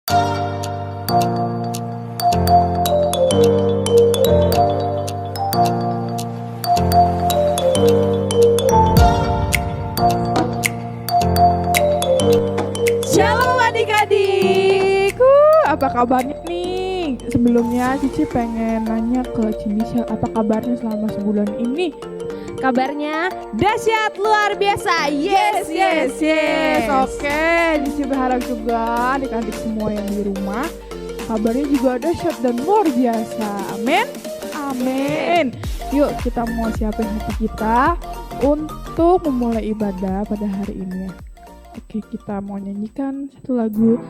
Shalom adik-adik, apa kabarnya nih? Sebelumnya Cici pengen nanya ke Cimisha, apa kabarnya selama sebulan ini? Kabarnya dahsyat luar biasa. Yes. Oke, Cici berharap juga adik-adik semua yang di rumah kabarnya juga dahsyat dan luar biasa. Amin. Yuk kita mau siapin hati kita untuk memulai ibadah pada hari ini. Oke, kita mau nyanyikan satu lagu.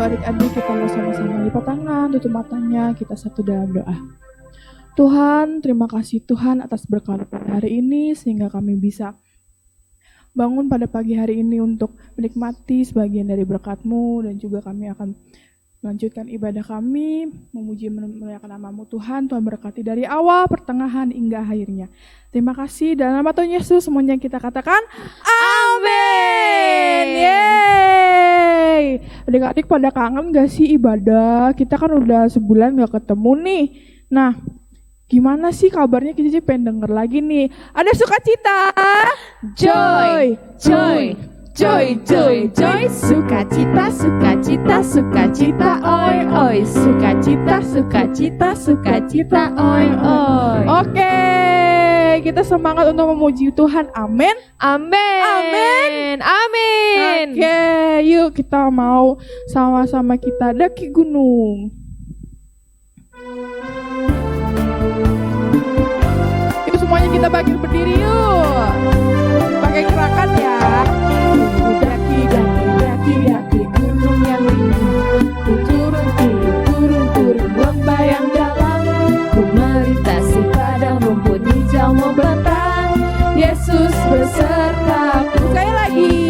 Adik-adik kita mau sama-sama lipat tangan, tutup matanya, kita satu dalam doa. Tuhan, terima kasih Tuhan atas berkat pada hari ini sehingga kami bisa bangun pada pagi hari ini untuk menikmati sebagian dari berkat-Mu dan juga kami akan melanjutkan ibadah kami, memuji memuliakan nama-Mu Tuhan. Tuhan berkati dari awal, pertengahan hingga akhirnya. Terima kasih dalam nama Tuhan Yesus semuanya kita katakan amin. Yeay. Adik-adik pada kangen gak sih ibadah? Kita kan udah sebulan gak ketemu nih. Nah, gimana sih kabarnya? Kita pengen denger lagi nih. Ada sukacita, Joy. Sukacita, oi. Sukacita, oi. Oke, kita semangat untuk memuji Tuhan. Amin. Oke, yuk kita mau sama-sama kita daki gunung. Kita bangkit berdiri yuk. Pakai gerakan ya. Daki daki daki daki gunung yang tinggi. Ku turun turun turun turun lembah yang dalam. Ku melintasi padang rumput hijau membentang. Yesus besertaku. Sekali lagi.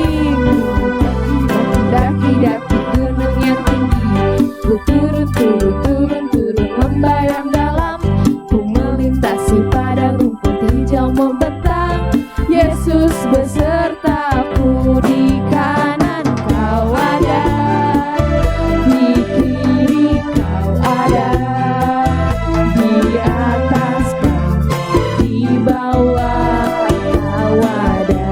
Daki daki gunung yang tinggi. Ku turun turun turun turun lembah yang dalam. Ku melintasi padang rumput hijau membentang. Yesus besertaku. Di kanan kau ada, di kiri kau ada, di atas kau, di bawah kau ada,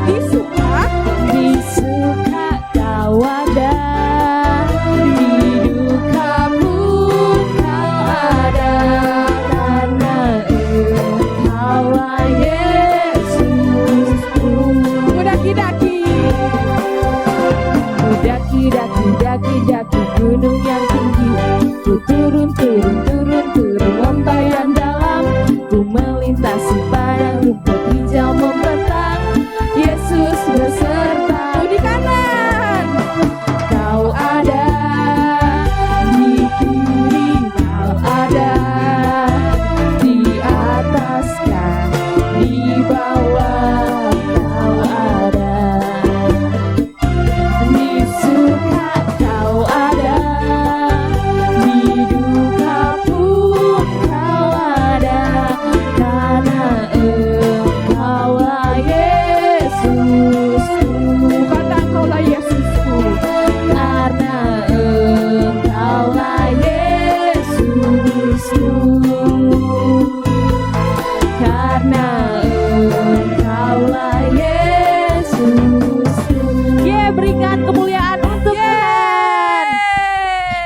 Di suka. di suka kau ada, di duka pun kau ada, karena Engkaulah Yesusku. Daki daki. Ku daki daki daki daki gunung yang tinggi. Ku turun turun turun turun lembah yang dalam. Ku melintasi padang rumput hijau membentang. Yesus beserta. Di kanan. Kau ada, di kiri kau ada, di atas kau, di bawah kau ada, di suka kau ada, di duka pun kau ada, karena Engkaulah Yesusku. Karena Engkaulah Yesusku. Karena Engkaulah Yesusku. Karena Engkaulah Yesusku. Berikan kemuliaan untuk Tuhan.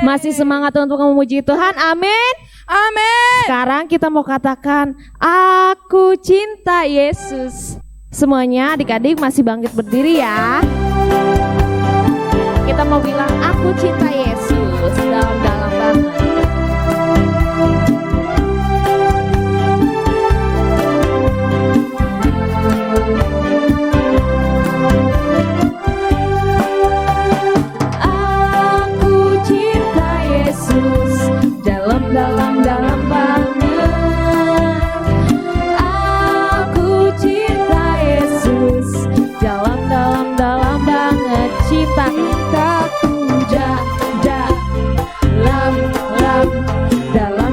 Masih semangat untuk memuji Tuhan. Amin. Amin. Sekarang kita mau katakan, aku cinta Yesus. Semuanya adik-adik masih bangkit berdiri ya. Kita mau bilang, aku cinta Yesus. Dalam-dalam banget. Aku cinta Yesus. Dalam-dalam banget. Aku cinta Yesus. Dalam-dalam banget. Cinta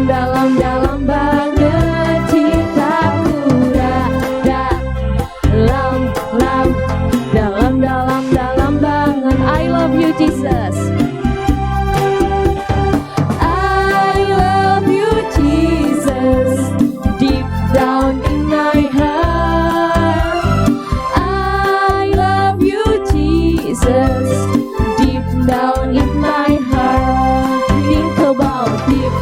dalam banget. Cintaku dalam banget. I love you Jesus. I love you Jesus. Deep down in my heart. I love you Jesus. Deep down in my heart. Think about deep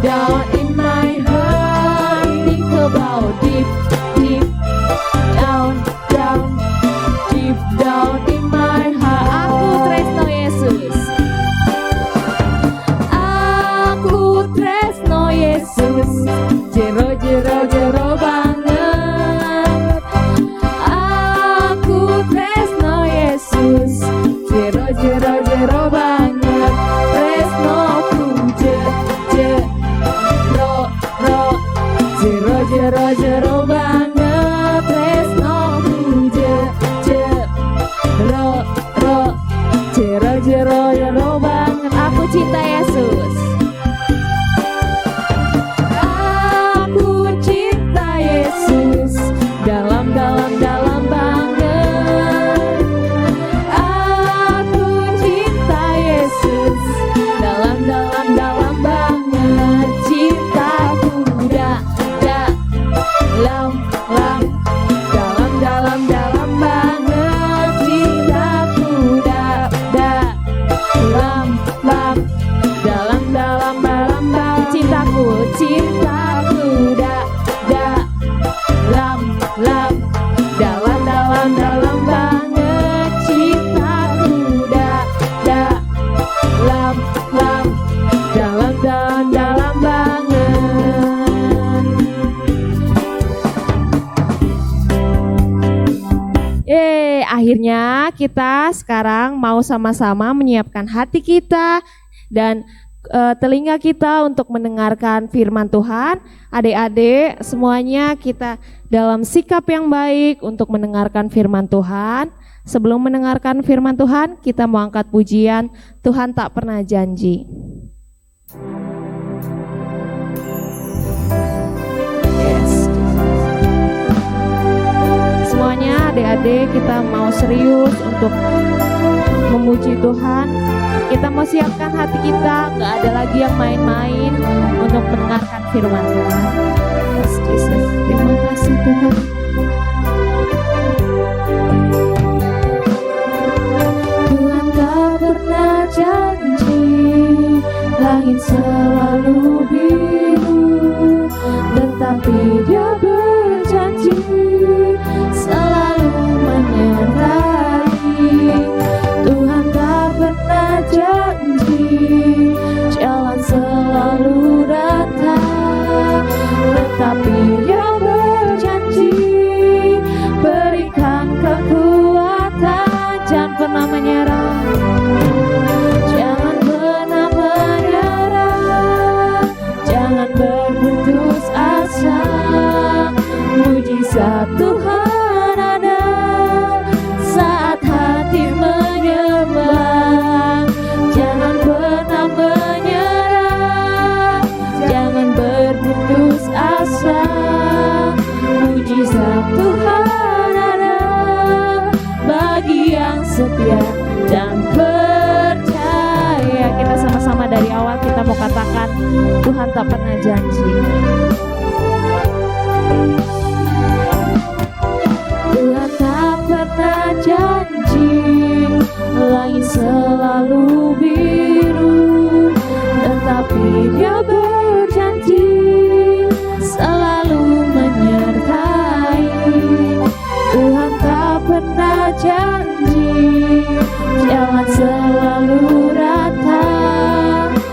down in my heart. Think about deep down in my heart. Aku tresno Yesus. Aku tresno Yesus. Jero banget. Aku tresno Yesus. Jero banget. Tresnoku jero banget. Tresnoku jero banget. Aku cinta Yesus. Aku cinta Yesus. Dalam banget. Aku cinta Yesus. Dalam banget. Cintaku dalam banget. Cintaku kita sekarang mau sama-sama menyiapkan hati kita dan telinga kita untuk mendengarkan firman Tuhan. Adik-adik semuanya kita dalam sikap yang baik untuk mendengarkan firman Tuhan. Sebelum mendengarkan firman Tuhan, kita mau angkat pujian Tuhan tak pernah janji. Yes. Semuanya adik-adik kita mau serius untuk memuji Tuhan. Kita mau siapkan hati kita, gak ada lagi yang main-main untuk mendengarkan firman Tuhan. Yes, Jesus. Terima kasih Tuhan. Tuhan tak pernah janji langit selalu biru, tetapi Dia berjanji selalu menyertai. Tuhan tak pernah janji jalan selalu rata, tetapi Dia berjanji berikan kekuatan. Jangan pernah menyerah, jangan pernah menyerah, jangan berputus asa. Mujizat Tuhan ada saat hati menyembah. Jangan pernah menyerah, jangan berputus asa. Mujizat Tuhan ada bagi yang setia dan percaya. Kita sama-sama dari awal kita mau katakan Tuhan tak pernah janji. Tuhan tak pernah janji langit selalu biru, tetapi Dia berjanji selalu menyertai. Tuhan tak pernah janji jalan selalu rata,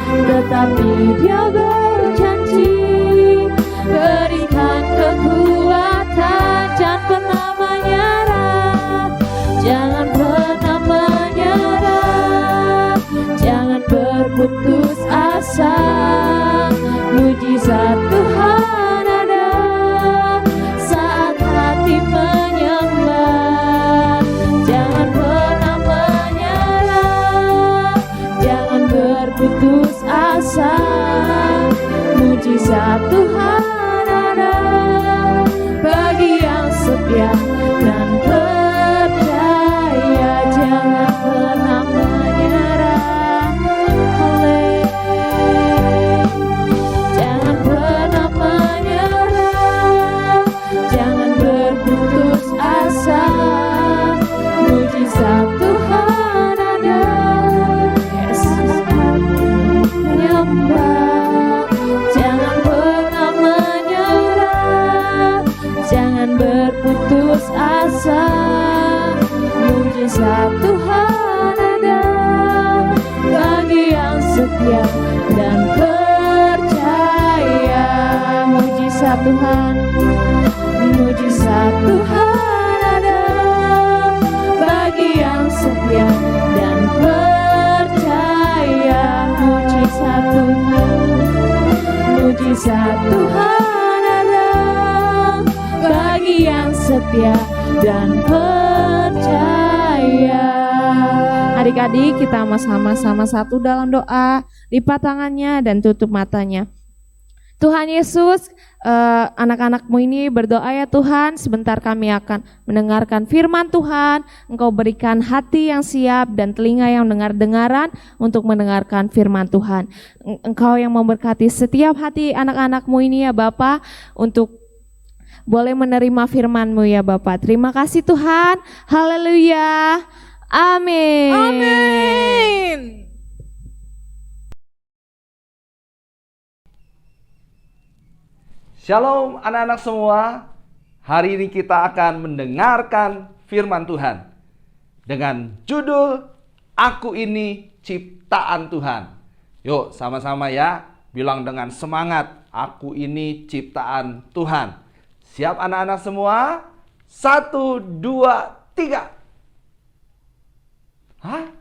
tetapi Dia berjanji berikan kekuatan. Jangan pernah menyerah, jangan pernah menyerah, jangan berputus asa. Mujizat Tuhan ada saat hati menyembah. Jangan pernah menyerah, jangan berputus asa. Mujizat Tuhan ada bagi yang setia dan percaya. Jangan pernah menyerah, jangan pernah menyerah, jangan berputus asa. Mujizat Tuhan ada, yes, menyembah. Jangan pernah menyerah, jangan berputus asa. Mujizat Tuhan ada bagi yang setia dan percaya. Mujizat Tuhan, mujizat Tuhan ada bagi yang setia dan percaya. Mujizat Tuhan, mujizat Tuhan ada bagi yang setia dan percaya. Adik-adik kita sama-sama satu dalam doa, lipat tangannya dan tutup matanya. Tuhan Yesus, anak-anakmu ini berdoa ya Tuhan, sebentar kami akan mendengarkan firman Tuhan. Engkau berikan hati yang siap dan telinga yang dengar-dengaran untuk mendengarkan firman Tuhan. Engkau yang memberkati setiap hati anak-anakmu ini ya Bapa, untuk boleh menerima firman-Mu ya Bapa. Terima kasih Tuhan, haleluya, amin. Amin. Shalom anak-anak semua. Hari ini kita akan mendengarkan firman Tuhan dengan judul Aku Ini Ciptaan Tuhan. Yuk sama-sama ya, bilang dengan semangat, aku ini ciptaan Tuhan. Siap anak-anak semua? 1, 2, 3. Hah?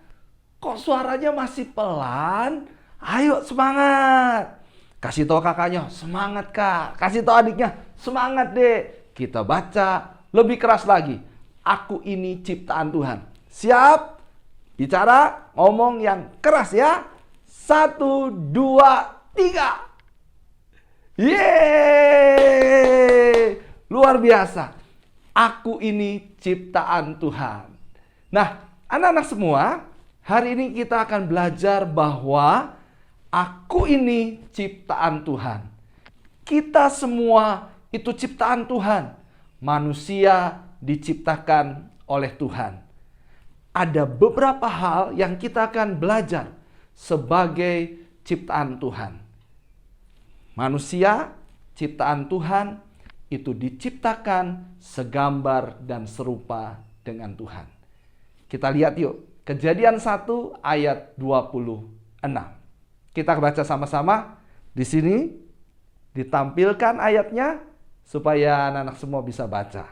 Kok suaranya masih pelan? Ayo semangat. Kasih tahu kakaknya, semangat kak. Kasih tahu adiknya, semangat deh. Kita baca lebih keras lagi. Aku ini ciptaan Tuhan. Siap? Bicara, ngomong yang keras ya. 1, 2, 3. Yeay! Luar biasa. Aku ini ciptaan Tuhan. Nah, anak-anak semua, hari ini kita akan belajar bahwa aku ini ciptaan Tuhan. Kita semua itu ciptaan Tuhan. Manusia diciptakan oleh Tuhan. Ada beberapa hal yang kita akan belajar sebagai ciptaan Tuhan. Manusia, ciptaan Tuhan, itu diciptakan segambar dan serupa dengan Tuhan. Kita lihat yuk, Kejadian 1 ayat 26. Kita baca sama-sama. Di sini ditampilkan ayatnya supaya anak-anak semua bisa baca.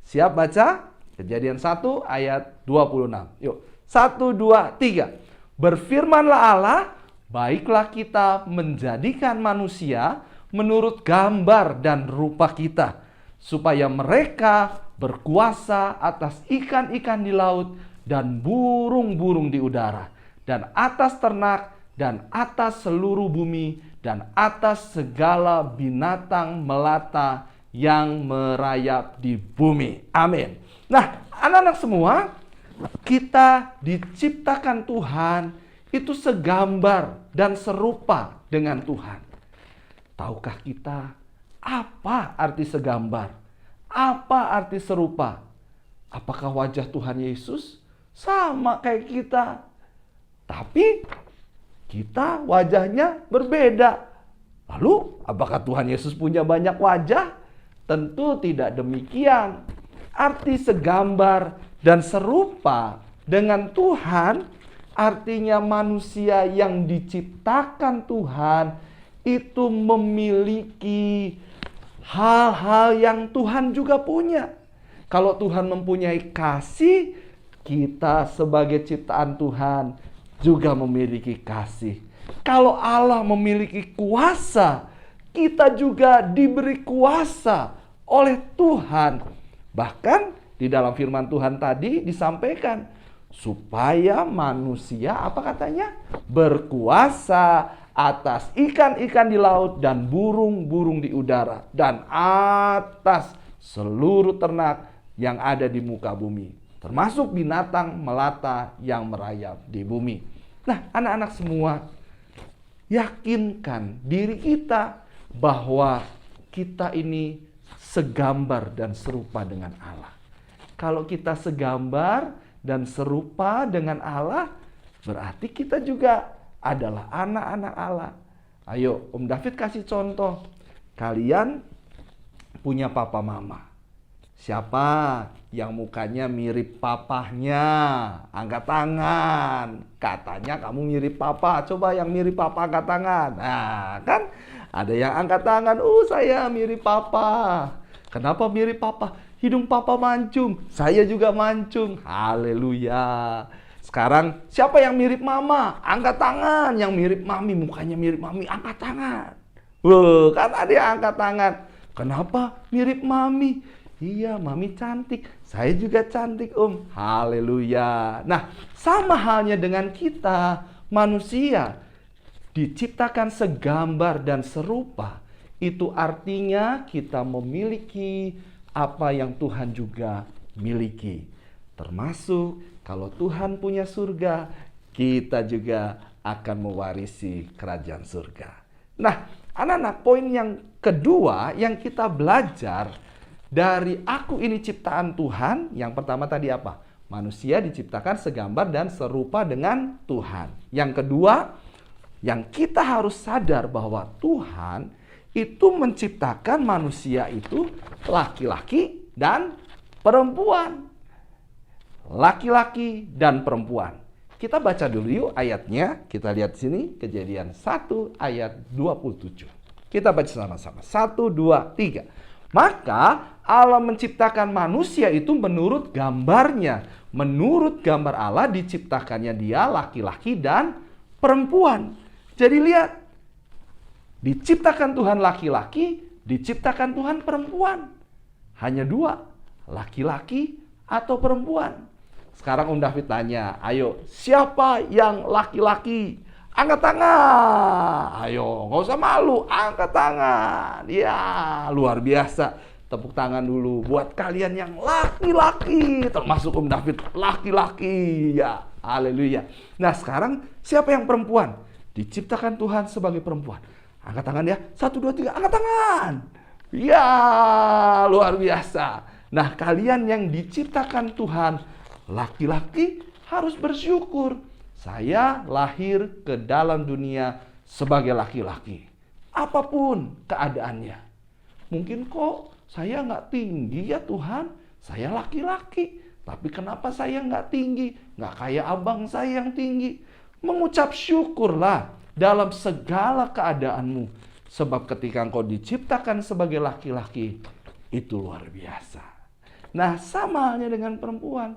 Siap baca? Kejadian 1 ayat 26. Yuk, 1, 2, 3. Berfirmanlah Allah, baiklah kita menjadikan manusia menurut gambar dan rupa kita, supaya mereka berkuasa atas ikan-ikan di laut dan burung-burung di udara, dan atas ternak, dan atas seluruh bumi, dan atas segala binatang melata yang merayap di bumi. Amin. Nah, anak-anak semua, kita diciptakan Tuhan itu segambar dan serupa dengan Tuhan. Tahukah kita apa arti segambar? Apa arti serupa? Apakah wajah Tuhan Yesus sama kayak kita? Tapi kita wajahnya berbeda. Lalu, apakah Tuhan Yesus punya banyak wajah? Tentu tidak demikian. Arti segambar dan serupa dengan Tuhan artinya manusia yang diciptakan Tuhan itu memiliki hal-hal yang Tuhan juga punya. Kalau Tuhan mempunyai kasih, kita sebagai ciptaan Tuhan juga memiliki kasih. Kalau Allah memiliki kuasa, kita juga diberi kuasa oleh Tuhan. Bahkan di dalam firman Tuhan tadi disampaikan, supaya manusia, apa katanya? Berkuasa atas ikan-ikan di laut dan burung-burung di udara, dan atas seluruh ternak yang ada di muka bumi, termasuk binatang melata yang merayap di bumi. Nah, anak-anak semua, yakinkan diri kita bahwa kita ini segambar dan serupa dengan Allah. Kalau kita segambar dan serupa dengan Allah, berarti kita juga adalah anak-anak Allah. Ayo, Om David kasih contoh. Kalian punya papa mama. Siapa yang mukanya mirip papahnya? Angkat tangan. Katanya kamu mirip papa. Coba yang mirip papa angkat tangan. Nah, kan ada yang angkat tangan. Saya mirip papa. Kenapa mirip papa? Hidung papa mancung. Saya juga mancung. Haleluya. Sekarang siapa yang mirip mama? Angkat tangan. Yang mirip mami, mukanya mirip mami, angkat tangan. Kan ada yang angkat tangan. Kenapa mirip mami? Iya, mami cantik. Saya juga cantik, Om. Haleluya. Nah, sama halnya dengan kita, manusia diciptakan segambar dan serupa. Itu artinya kita memiliki apa yang Tuhan juga miliki. Termasuk kalau Tuhan punya surga, kita juga akan mewarisi kerajaan surga. Nah, anak-anak, poin yang kedua yang kita belajar dari aku ini ciptaan Tuhan, yang pertama tadi apa? Manusia diciptakan segambar dan serupa dengan Tuhan. Yang kedua, yang kita harus sadar bahwa Tuhan itu menciptakan manusia itu laki-laki dan perempuan. Laki-laki dan perempuan. Kita baca dulu yuk ayatnya. Kita lihat sini, Kejadian 1 ayat 27. Kita baca sama-sama. 1, 2, 3. Maka Allah menciptakan manusia itu menurut gambarnya. menurut gambar Allah diciptakannya dia laki-laki dan perempuan. Jadi lihat, diciptakan Tuhan laki-laki, diciptakan Tuhan perempuan. Hanya dua, laki-laki atau perempuan. Sekarang Om David tanya, ayo siapa yang laki-laki? Angkat tangan. Ayo, nggak usah malu, angkat tangan. Ya, luar biasa. Tepuk tangan dulu buat kalian yang laki-laki. Termasuk Om David, laki-laki. Ya, haleluya. Nah sekarang siapa yang perempuan? Diciptakan Tuhan sebagai perempuan. Angkat tangan ya. 1, 2, 3, angkat tangan. Ya, luar biasa. Nah kalian yang diciptakan Tuhan laki-laki harus bersyukur. Saya lahir ke dalam dunia sebagai laki-laki. Apapun keadaannya. Mungkin kok saya nggak tinggi ya Tuhan. Saya laki-laki. Tapi kenapa saya nggak tinggi? Nggak kayak abang saya yang tinggi. Mengucap syukurlah dalam segala keadaanmu. Sebab ketika engkau diciptakan sebagai laki-laki, itu luar biasa. Nah sama halnya dengan perempuan.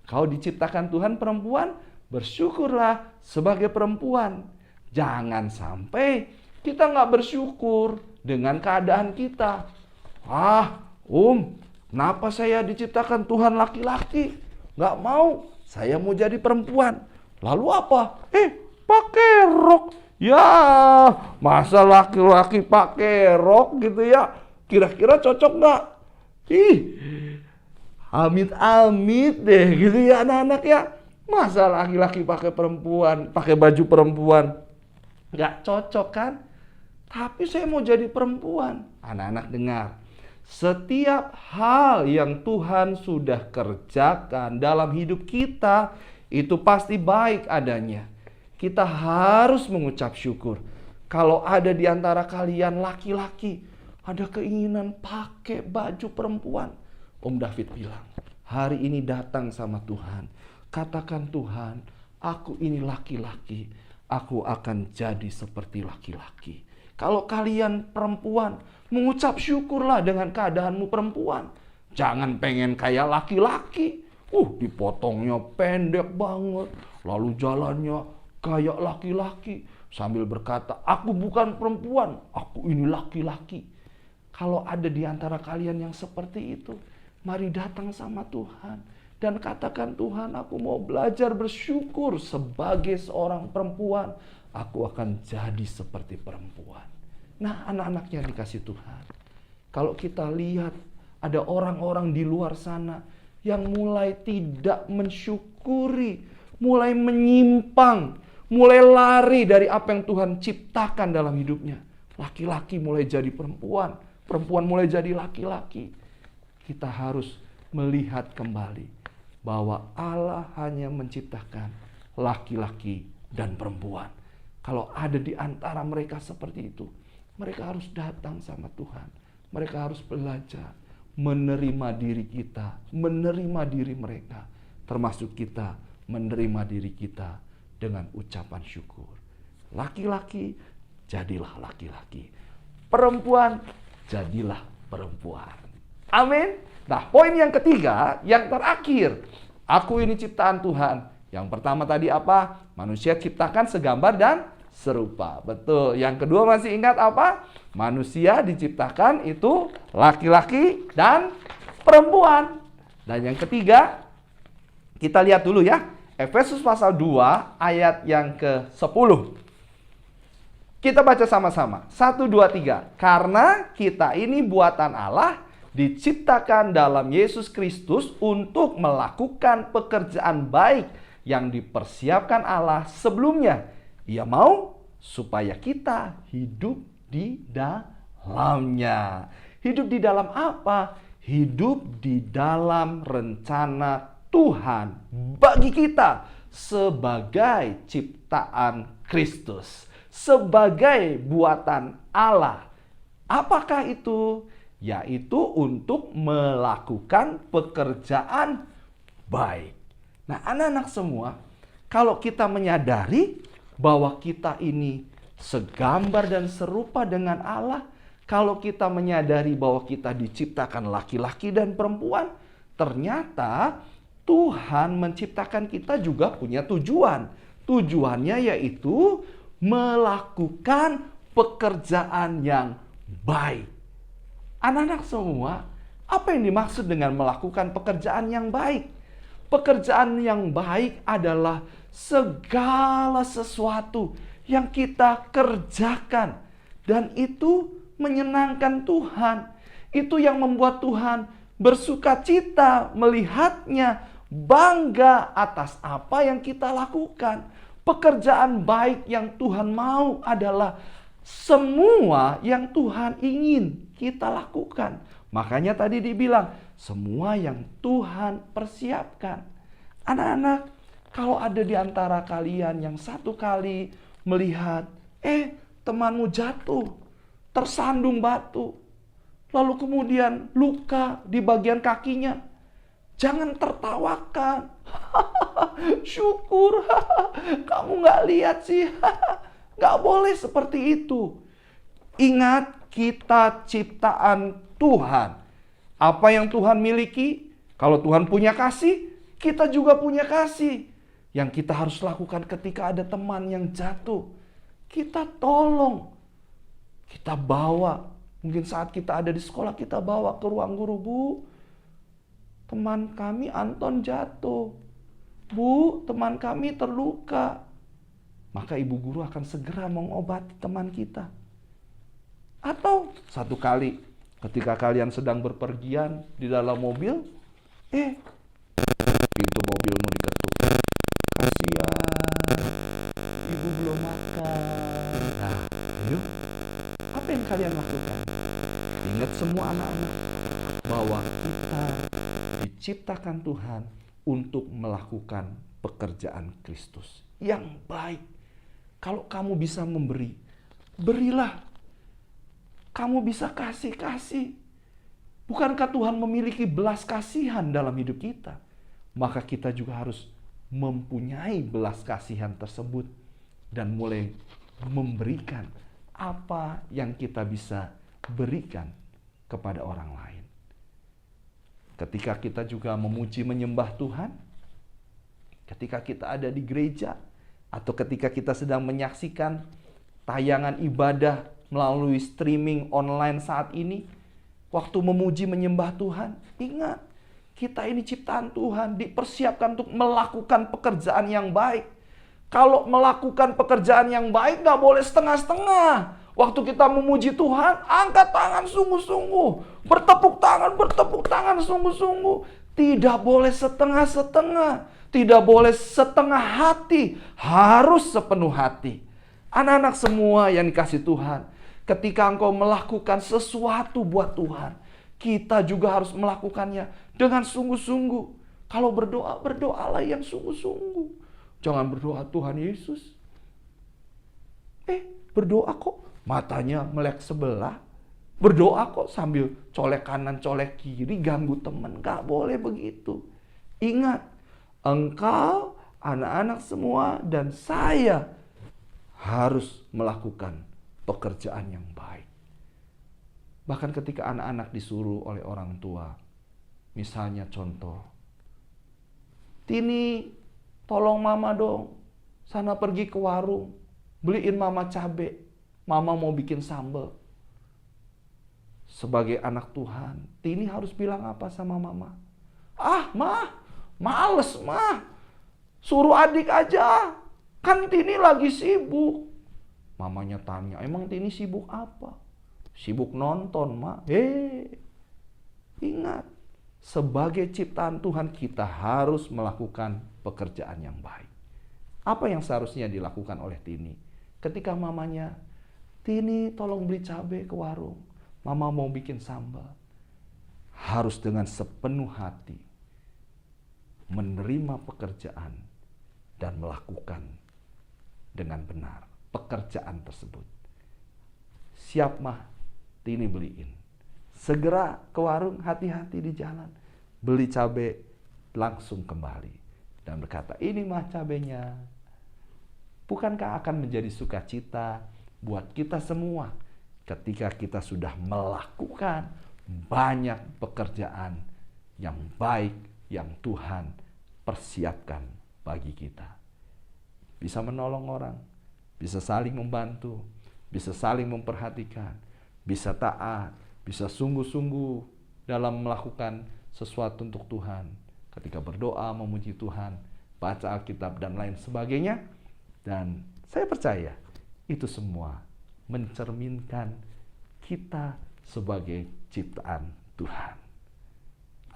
Kau diciptakan Tuhan perempuan, bersyukurlah sebagai perempuan. Jangan sampai kita nggak bersyukur dengan keadaan kita. Kenapa saya diciptakan Tuhan laki-laki? Nggak mau, saya mau jadi perempuan. Lalu apa? Pakai rok. Ya, masa laki-laki pakai rok gitu ya? Kira-kira cocok nggak? Amit-amit deh gitu ya anak-anak ya. Masa laki-laki pakai perempuan, pakai baju perempuan? Nggak cocok kan? Tapi saya mau jadi perempuan. Anak-anak dengar. Setiap hal yang Tuhan sudah kerjakan dalam hidup kita, itu pasti baik adanya. Kita harus mengucap syukur. Kalau ada di antara kalian laki-laki, ada keinginan pakai baju perempuan, Om David bilang, hari ini datang sama Tuhan. Katakan, Tuhan, aku ini laki-laki, aku akan jadi seperti laki-laki. Kalau kalian perempuan, mengucap syukurlah dengan keadaanmu perempuan. Jangan pengen kayak laki-laki. Dipotongnya pendek banget, lalu jalannya kayak laki-laki. Sambil berkata, aku bukan perempuan, aku ini laki-laki. Kalau ada di antara kalian yang seperti itu, mari datang sama Tuhan dan katakan, Tuhan, aku mau belajar bersyukur sebagai seorang perempuan. Aku akan jadi seperti perempuan. Nah, anak-anak yang dikasih Tuhan, kalau kita lihat ada orang-orang di luar sana yang mulai tidak mensyukuri, mulai menyimpang, mulai lari dari apa yang Tuhan ciptakan dalam hidupnya. Laki-laki mulai jadi perempuan, perempuan mulai jadi laki-laki. Kita harus melihat kembali bahwa Allah hanya menciptakan laki-laki dan perempuan. Kalau ada di antara mereka seperti itu, mereka harus datang sama Tuhan. Mereka harus belajar menerima diri kita, menerima diri mereka, termasuk kita menerima diri kita dengan ucapan syukur. Laki-laki, jadilah laki-laki. Perempuan, jadilah perempuan. Amin. Nah, poin yang ketiga, yang terakhir. Aku ini ciptaan Tuhan. Yang pertama tadi apa? Manusia ciptakan segambar dan serupa. Betul. Yang kedua masih ingat apa? Manusia diciptakan itu laki-laki dan perempuan. Dan yang ketiga, kita lihat dulu ya. Efesus pasal 2 ayat yang ke-10. Kita baca sama-sama. 1, 2, 3. Karena kita ini buatan Allah, diciptakan dalam Yesus Kristus untuk melakukan pekerjaan baik yang dipersiapkan Allah sebelumnya. Ia mau supaya kita hidup di dalamnya. Hidup di dalam apa? Hidup di dalam rencana Tuhan bagi kita sebagai ciptaan Kristus, sebagai buatan Allah. Apakah itu? Yaitu untuk melakukan pekerjaan baik. Nah, anak-anak semua, kalau kita menyadari bahwa kita ini segambar dan serupa dengan Allah, kalau kita menyadari bahwa kita diciptakan laki-laki dan perempuan, ternyata Tuhan menciptakan kita juga punya tujuan. Tujuannya yaitu melakukan pekerjaan yang baik. Anak-anak semua, apa yang dimaksud dengan melakukan pekerjaan yang baik? Pekerjaan yang baik adalah segala sesuatu yang kita kerjakan dan itu menyenangkan Tuhan. Itu yang membuat Tuhan bersuka cita melihatnya, bangga atas apa yang kita lakukan. Pekerjaan baik yang Tuhan mau adalah semua yang Tuhan ingin kita lakukan. Makanya tadi dibilang, semua yang Tuhan persiapkan. Anak-anak, kalau ada di antara kalian yang satu kali melihat, temanmu jatuh, tersandung batu, lalu kemudian luka di bagian kakinya, jangan tertawakan. Syukur, kamu gak lihat sih. Gak boleh seperti itu. Ingat, kita ciptaan Tuhan. Apa yang Tuhan miliki, kalau Tuhan punya kasih, kita juga punya kasih. Yang kita harus lakukan ketika ada teman yang jatuh, kita tolong, kita bawa. Mungkin saat kita ada di sekolah, kita bawa ke ruang guru. Bu, teman kami Anton jatuh. Bu, teman kami terluka. Maka ibu guru akan segera mengobati teman kita. Atau satu kali ketika kalian sedang berpergian di dalam mobil, pintu mobilmu diketuk. Kasihan, ibu belum makan. Nah, yuk, apa yang kalian lakukan? Ingat semua anak-anak bahwa kita diciptakan Tuhan untuk melakukan pekerjaan Kristus yang baik. Kalau kamu bisa memberi, berilah. Kamu bisa kasih. Bukankah Tuhan memiliki belas kasihan dalam hidup kita? Maka kita juga harus mempunyai belas kasihan tersebut dan mulai memberikan apa yang kita bisa berikan kepada orang lain. Ketika kita juga memuji menyembah Tuhan, ketika kita ada di gereja, atau ketika kita sedang menyaksikan tayangan ibadah melalui streaming online saat ini, waktu memuji menyembah Tuhan, ingat, kita ini ciptaan Tuhan, dipersiapkan untuk melakukan pekerjaan yang baik. Kalau melakukan pekerjaan yang baik, gak boleh setengah-setengah. Waktu kita memuji Tuhan, angkat tangan sungguh-sungguh. Bertepuk tangan sungguh-sungguh. Tidak boleh setengah-setengah. Tidak boleh setengah hati. Harus sepenuh hati. Anak-anak semua yang dikasih Tuhan, ketika engkau melakukan sesuatu buat Tuhan, kita juga harus melakukannya dengan sungguh-sungguh. Kalau berdoa, berdoalah yang sungguh-sungguh. Jangan berdoa Tuhan Yesus. Berdoa kok matanya melek sebelah. Berdoa kok sambil colek kanan, colek kiri, ganggu teman. Gak boleh begitu. Ingat, engkau, anak-anak semua, dan saya harus melakukan pekerjaan yang baik. Bahkan ketika anak-anak disuruh oleh orang tua, misalnya contoh, Tini, tolong mama dong, sana pergi ke warung, beliin mama cabai, mama mau bikin sambal. Sebagai anak Tuhan, Tini harus bilang apa sama mama? Mah, males mah, suruh adik aja. Kan Tini lagi sibuk. Mamanya tanya, emang Tini sibuk apa? Sibuk nonton, Ma. Ingat, sebagai ciptaan Tuhan kita harus melakukan pekerjaan yang baik. Apa yang seharusnya dilakukan oleh Tini? Ketika mamanya, Tini tolong beli cabai ke warung. Mama mau bikin sambal. Harus dengan sepenuh hati menerima pekerjaan dan melakukan dengan benar pekerjaan tersebut. Siap mah, Tini beliin. Segera ke warung, hati-hati di jalan. Beli cabai, langsung kembali. Dan berkata, ini mah cabainya. Bukankah akan menjadi sukacita buat kita semua ketika kita sudah melakukan banyak pekerjaan yang baik yang Tuhan persiapkan bagi kita. Bisa menolong orang, bisa saling membantu, bisa saling memperhatikan, bisa taat, bisa sungguh-sungguh dalam melakukan sesuatu untuk Tuhan. Ketika berdoa, memuji Tuhan, baca Alkitab dan lain sebagainya. Dan saya percaya itu semua mencerminkan kita sebagai ciptaan Tuhan.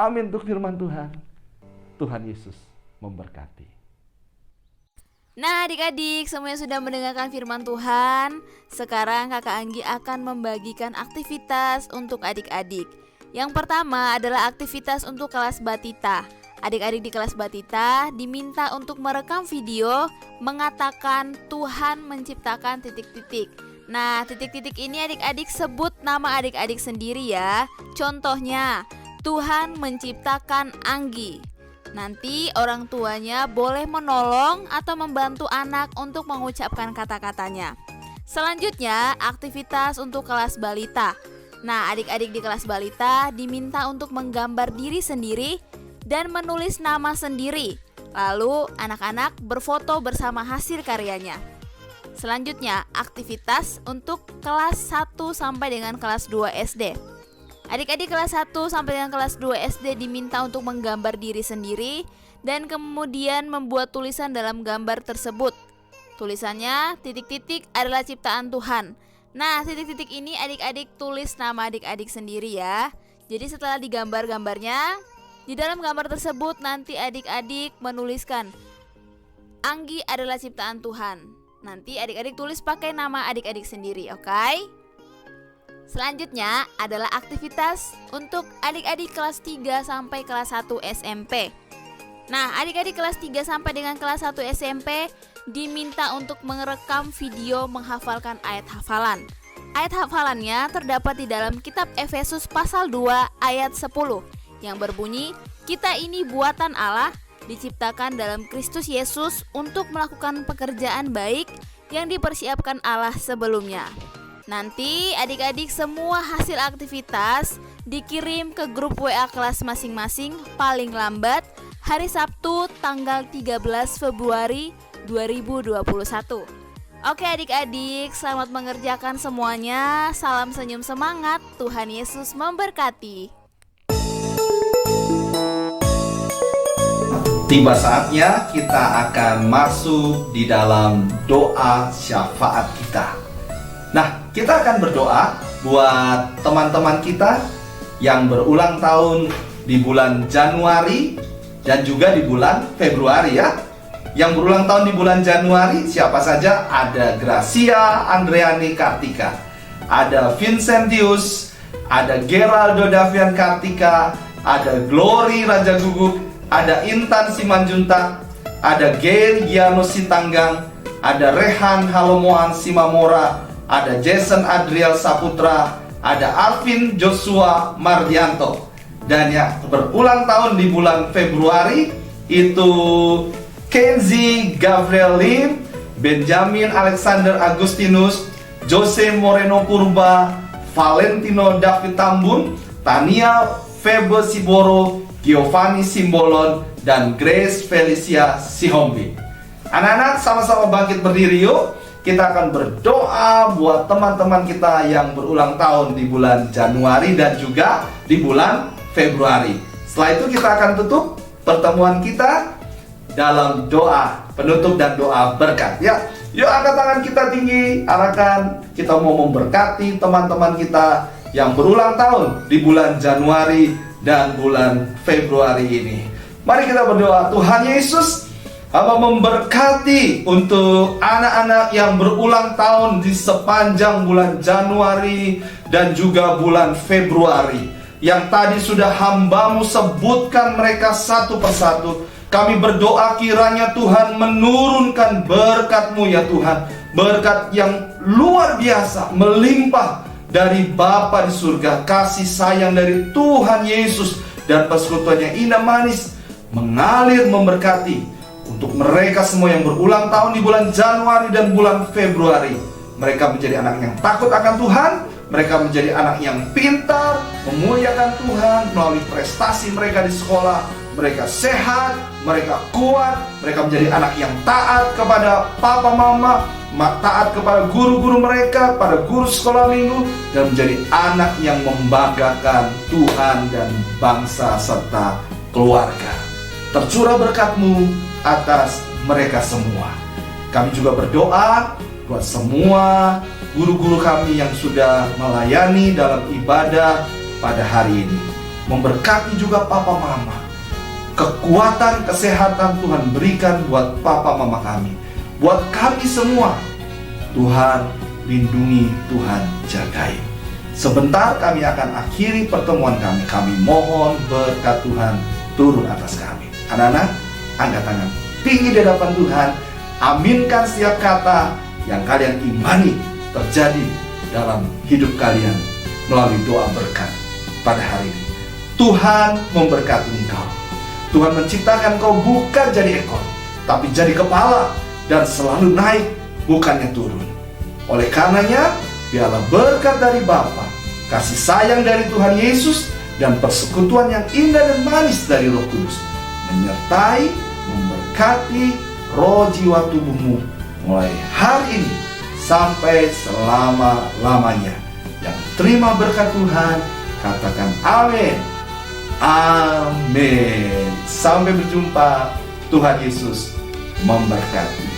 Amin untuk firman Tuhan. Tuhan Yesus memberkati. Nah adik-adik, semuanya sudah mendengarkan firman Tuhan. Sekarang Kakak Anggi akan membagikan aktivitas untuk adik-adik. Yang pertama adalah aktivitas untuk kelas Batita. Adik-adik di kelas Batita diminta untuk merekam video mengatakan Tuhan menciptakan titik-titik. Nah, titik-titik ini adik-adik sebut nama adik-adik sendiri ya. Contohnya, Tuhan menciptakan Anggi. Nanti orang tuanya boleh menolong atau membantu anak untuk mengucapkan kata-katanya. Selanjutnya, aktivitas untuk kelas balita. Nah, adik-adik di kelas balita diminta untuk menggambar diri sendiri dan menulis nama sendiri. Lalu, anak-anak berfoto bersama hasil karyanya. Selanjutnya, aktivitas untuk kelas 1 sampai dengan kelas 2 SD. Adik-adik kelas 1 sampai dengan kelas 2 SD diminta untuk menggambar diri sendiri dan kemudian membuat tulisan dalam gambar tersebut. Tulisannya, titik-titik adalah ciptaan Tuhan. Nah, titik-titik ini adik-adik tulis nama adik-adik sendiri ya. Jadi setelah digambar gambarnya, di dalam gambar tersebut nanti adik-adik menuliskan Anggi adalah ciptaan Tuhan. Nanti adik-adik tulis pakai nama adik-adik sendiri, oke? Selanjutnya adalah aktivitas untuk adik-adik kelas 3 sampai kelas 1 SMP. Nah, adik-adik kelas 3 sampai dengan kelas 1 SMP diminta untuk merekam video menghafalkan ayat hafalan. Ayat hafalannya terdapat di dalam kitab Efesus pasal 2 ayat 10 yang berbunyi, "Kita ini buatan Allah, diciptakan dalam Kristus Yesus untuk melakukan pekerjaan baik yang dipersiapkan Allah sebelumnya." Nanti adik-adik semua hasil aktivitas dikirim ke grup WA kelas masing-masing paling lambat hari Sabtu tanggal 13 Februari 2021. Oke adik-adik, selamat mengerjakan semuanya. Salam senyum semangat, Tuhan Yesus memberkati. Tiba saatnya kita akan masuk di dalam doa syafaat kita. Nah, kita akan berdoa buat teman-teman kita yang berulang tahun di bulan Januari dan juga di bulan Februari ya. Yang berulang tahun di bulan Januari siapa saja? Ada Gracia Andreani Kartika, ada Vincentius, ada Geraldo Davian Kartika, ada Glory Raja Guguk, ada Intan Simanjuntak, ada Gail Giano Sitanggang, ada Rehan Halomoan Simamora, ada Jason Adriel Saputra, ada Alvin Joshua Mardianto. Dan yang berulang tahun di bulan Februari itu Kenzi Gabriel Lim, Benjamin Alexander Agustinus, Jose Moreno Purba, Valentino David Tambun, Tania Febe Siboro, Giovanni Simbolon, dan Grace Felicia Sihombi. Anak-anak sama-sama bangkit berdiri yuk. Kita akan berdoa buat teman-teman kita yang berulang tahun di bulan Januari dan juga di bulan Februari. Setelah itu kita akan tutup pertemuan kita dalam doa penutup dan doa berkat ya. Yuk angkat tangan kita tinggi, arahkan, kita mau memberkati teman-teman kita yang berulang tahun di bulan Januari dan bulan Februari ini. Mari kita berdoa. Tuhan Yesus, Hamba memberkati untuk anak-anak yang berulang tahun di sepanjang bulan Januari dan juga bulan Februari. Yang tadi sudah Hamba-Mu sebutkan mereka satu persatu. Kami berdoa kiranya Tuhan menurunkan berkat-Mu ya Tuhan. Berkat yang luar biasa, melimpah dari Bapa di surga. Kasih sayang dari Tuhan Yesus dan persekutuannya indah manis mengalir memberkati untuk mereka semua yang berulang tahun di bulan Januari dan bulan Februari. Mereka menjadi anak yang takut akan Tuhan. Mereka menjadi anak yang pintar, memuliakan Tuhan melalui prestasi mereka di sekolah, mereka sehat, mereka kuat, mereka menjadi anak yang taat kepada papa mama, taat kepada guru-guru mereka, pada guru sekolah minggu, dan menjadi anak yang membanggakan Tuhan dan bangsa serta keluarga. Tercurah berkat-Mu atas mereka semua. Kami juga berdoa buat semua guru-guru kami yang sudah melayani dalam ibadah pada hari ini. Memberkati juga papa mama. Kekuatan, kesehatan Tuhan berikan buat papa mama kami. Buat kami semua, Tuhan lindungi, Tuhan jagai. Sebentar kami akan akhiri pertemuan kami. Kami mohon berkat Tuhan turun atas kami. Anak-anak, angkat tangan tinggi di hadapan Tuhan. Aminkan setiap kata yang kalian imani terjadi dalam hidup kalian melalui doa berkat pada hari ini. Tuhan memberkati engkau. Tuhan menciptakan kau bukan jadi ekor, tapi jadi kepala, dan selalu naik, bukannya turun. Oleh karenanya, biarlah berkat dari Bapa, kasih sayang dari Tuhan Yesus, dan persekutuan yang indah dan manis dari Roh Kudus menyertai, memberkati roh jiwa tubuhmu mulai hari ini sampai selama-lamanya. Yang terima berkat Tuhan, katakan amin. Amin. Sampai berjumpa. Tuhan Yesus memberkati.